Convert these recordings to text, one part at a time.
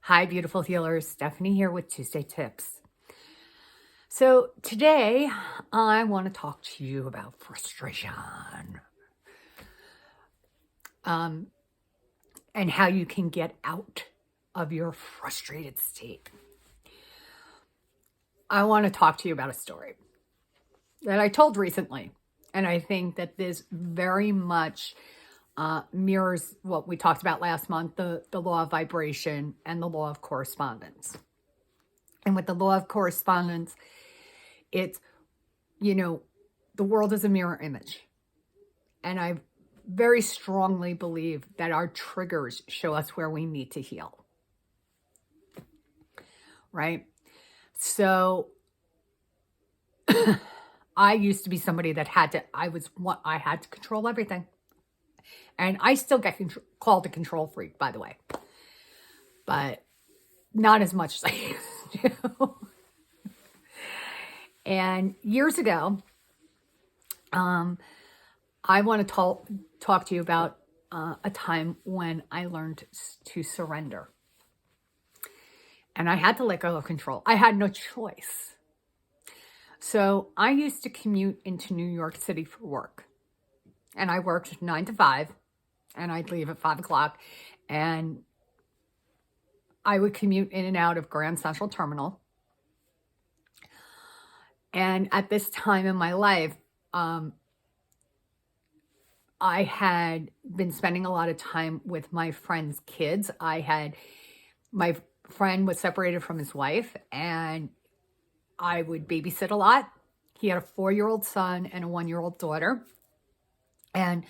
Hi, beautiful healers. Stephanie here with Tuesday Tips. So today I want to talk to you about frustration and how you can get out of your frustrated state. I want to talk to you about a story that I told recently, and I think that this very much mirrors what we talked about last month, the law of vibration and the law of correspondence. And with the law of correspondence, it's, the world is a mirror image. And I very strongly believe that our triggers show us where we need to heal. Right? So I used to be somebody that I had to control everything. And I still get called a control freak, by the way. But not as much as I used to. And years ago, I want to talk to you about a time when I learned to surrender. And I had to let go of control. I had no choice. So I used to commute into New York City for work. And I worked 9 to 5. And I'd leave at 5 o'clock. And I would commute in and out of Grand Central Terminal. And at this time in my life, I had been spending a lot of time with my friend's kids. My friend was separated from his wife, and I would babysit a lot. He had a 4-year-old son and a 1-year-old daughter. And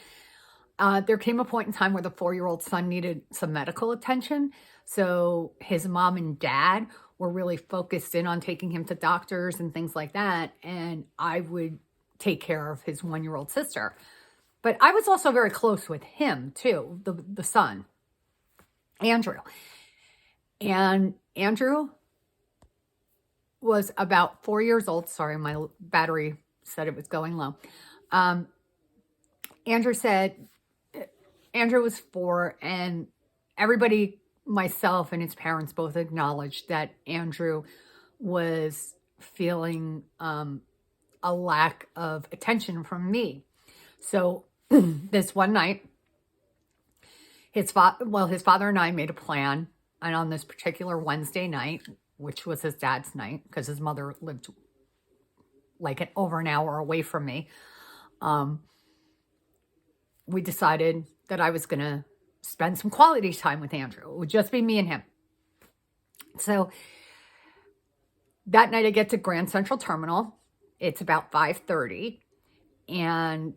there came a point in time where the 4-year-old son needed some medical attention. So his mom and dad were really focused in on taking him to doctors and things like that. And I would take care of his 1-year-old sister. But I was also very close with him too, the son, Andrew. And Andrew was about 4 years old. Sorry, my battery said it was going low. Andrew was 4, and everybody, myself and his parents, both acknowledged that Andrew was feeling a lack of attention from me. So this one night, his father and I made a plan, and on this particular Wednesday night, which was his dad's night, because his mother lived like over an hour away from me, we decided that I was going to spend some quality time with Andrew. It would just be me and him. So that night I get to Grand Central Terminal. It's about 5:30, and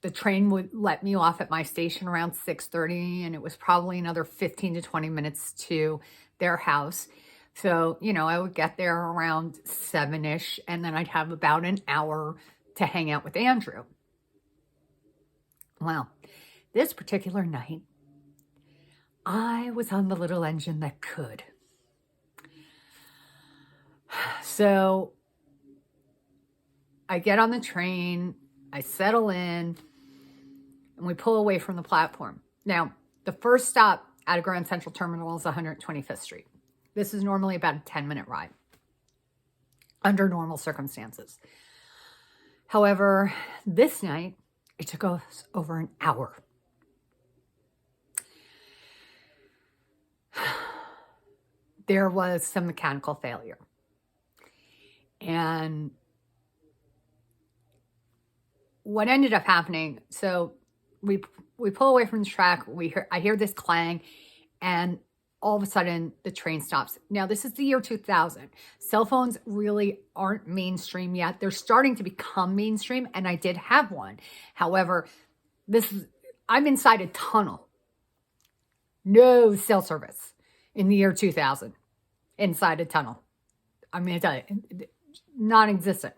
the train would let me off at my station around 6:30, and it was probably another 15 to 20 minutes to their house. So, I would get there around 7-ish, and then I'd have about an hour to hang out with Andrew. Well, this particular night, I was on the little engine that could. So I get on the train, I settle in, and we pull away from the platform. Now, the first stop out of Grand Central Terminal is 125th Street. This is normally about a 10-minute ride under normal circumstances. However, this night, it took us over an hour. There was some mechanical failure. And what ended up happening, so we pull away from the track, I hear this clang, and all of a sudden the train stops. Now, this is the year 2000. Cell phones really aren't mainstream yet. They're starting to become mainstream, and I did have one. However, I'm inside a tunnel. No cell service in the year 2000 inside a tunnel. I'm going to tell you, non-existent.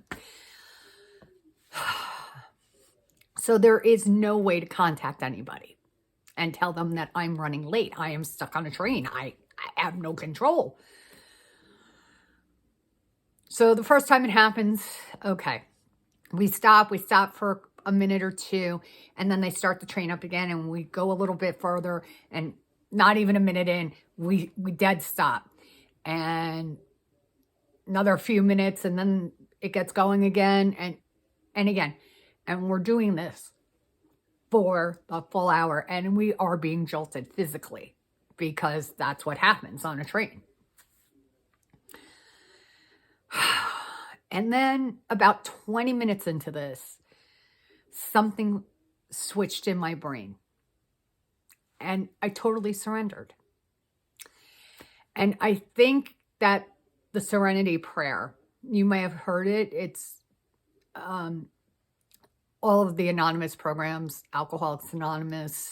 So there is no way to contact anybody and tell them that I'm running late. I am stuck on a train. I have no control. So the first time it happens, okay, we stop for a minute or two, and then they start the train up again, and we go a little bit further, and not even a minute in, we dead stop. And another few minutes, and then it gets going again and again. And we're doing this for a full hour, and we are being jolted physically because that's what happens on a train. And then about 20 minutes into this, something switched in my brain, and I totally surrendered. And I think that the Serenity Prayer, you may have heard it. It's all of the anonymous programs, Alcoholics Anonymous,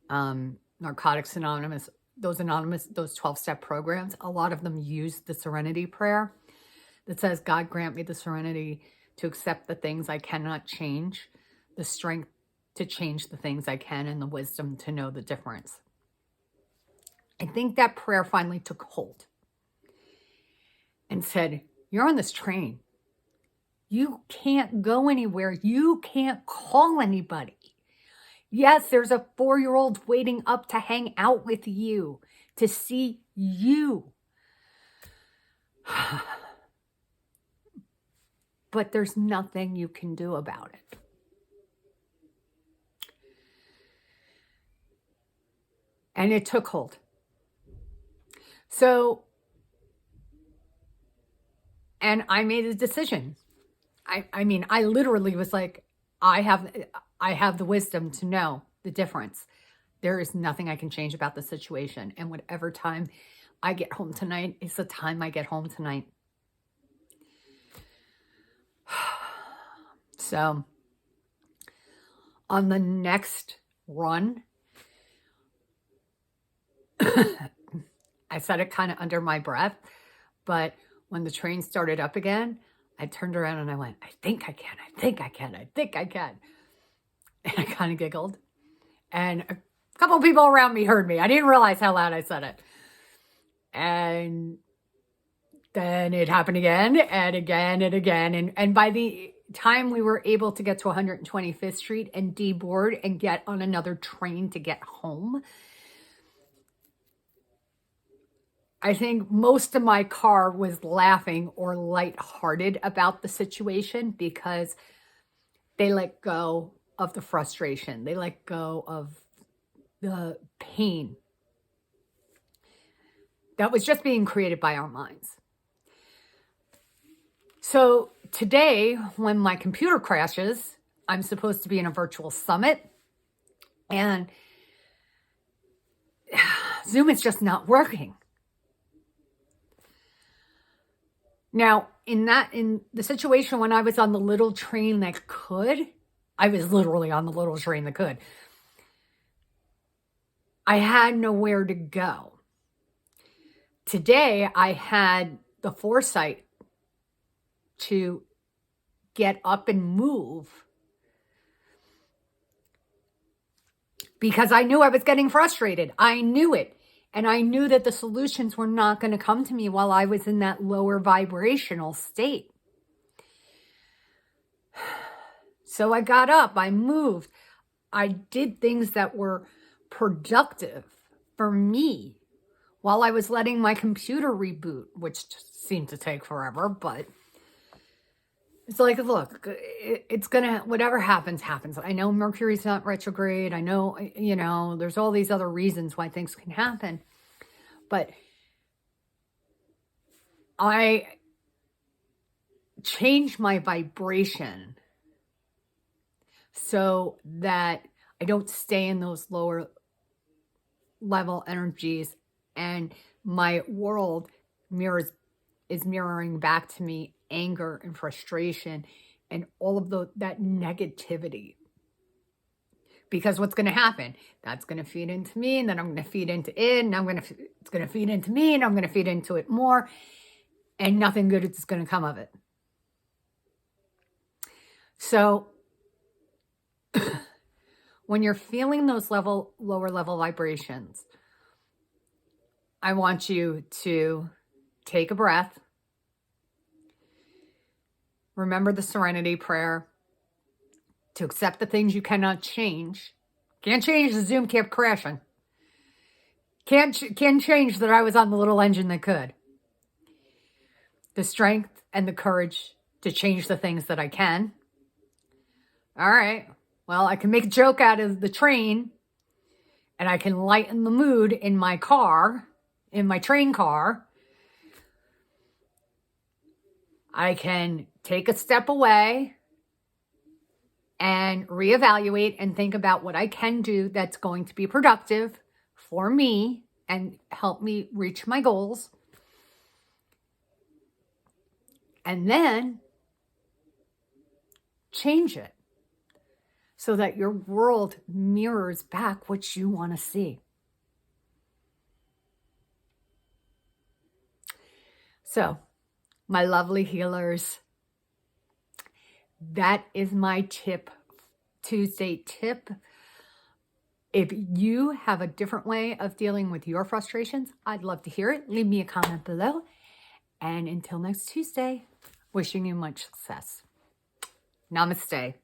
Narcotics Anonymous, those 12-step programs, a lot of them use the Serenity Prayer that says, God grant me the serenity to accept the things I cannot change, the strength to change the things I can, and the wisdom to know the difference. I think that prayer finally took hold and said, you're on this train. You can't go anywhere. You can't call anybody. Yes, there's a 4-year-old waiting up to hang out with you, to see you. But there's nothing you can do about it. And it took hold. So, and I made a decision. I mean, I literally was like, I have the wisdom to know the difference. There is nothing I can change about the situation. And whatever time I get home tonight is the time I get home tonight. So, on the next run, I said it kind of under my breath, but when the train started up again, I turned around and I went, I think I can, I think I can, I think I can. And I kind of giggled. And a couple of people around me heard me. I didn't realize how loud I said it. And then it happened again and again and again. And by the time we were able to get to 125th Street and deboard and get on another train to get home, I think most of my car was laughing or lighthearted about the situation because they let go of the frustration. They let go of the pain that was just being created by our minds. So today, when my computer crashes, I'm supposed to be in a virtual summit, and Zoom is just not working. Now, in the situation when I was on the little train that could, I was literally on the little train that could, I had nowhere to go. Today, I had the foresight to get up and move because I knew I was getting frustrated. I knew it. And I knew that the solutions were not going to come to me while I was in that lower vibrational state. So I got up, I moved, I did things that were productive for me while I was letting my computer reboot, which seemed to take forever, but it's like, look, it's going to, whatever happens, happens. I know Mercury's not retrograde. I know, there's all these other reasons why things can happen. But I changed my vibration so that I don't stay in those lower level energies, and my world is mirroring back to me anger and frustration and all of that negativity. Because what's going to happen? That's going to feed into me, and then I'm going to feed into it, and it's going to feed into me, and I'm going to feed into it more, and nothing good is going to come of it. So when you're feeling those lower level vibrations, I want you to take a breath. Remember the Serenity Prayer. To accept the things you cannot change. Can't change the Zoom, kept crashing. Can't change that I was on the little engine that could. The strength and the courage to change the things that I can. All right. Well, I can make a joke out of the train, and I can lighten the mood in my car, in my train car. I can take a step away and reevaluate and think about what I can do that's going to be productive for me and help me reach my goals. And then change it so that your world mirrors back what you want to see. So, my lovely healers, that is my Tuesday tip. If you have a different way of dealing with your frustrations, I'd love to hear it. Leave me a comment below. And until next Tuesday, wishing you much success. Namaste.